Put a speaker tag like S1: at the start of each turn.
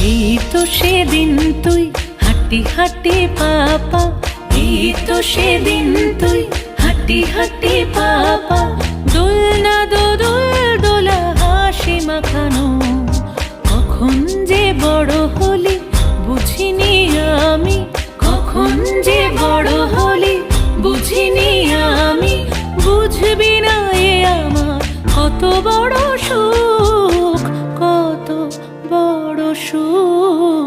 S1: এই তো সেদিন তুই হাঁটি হাঁটি পাপা, এই তো সেদিন তুই হাঁটি হাঁটি পাপা, দোলনা দোদুল দোলা হাসি মাখানো। কখন যে বড় হলি বুঝিনি আমি, কখন যে বড় হলি বুঝিনি আমি। বুঝবি না এ আমার কত বড় সুখ, কত বড় সুখ।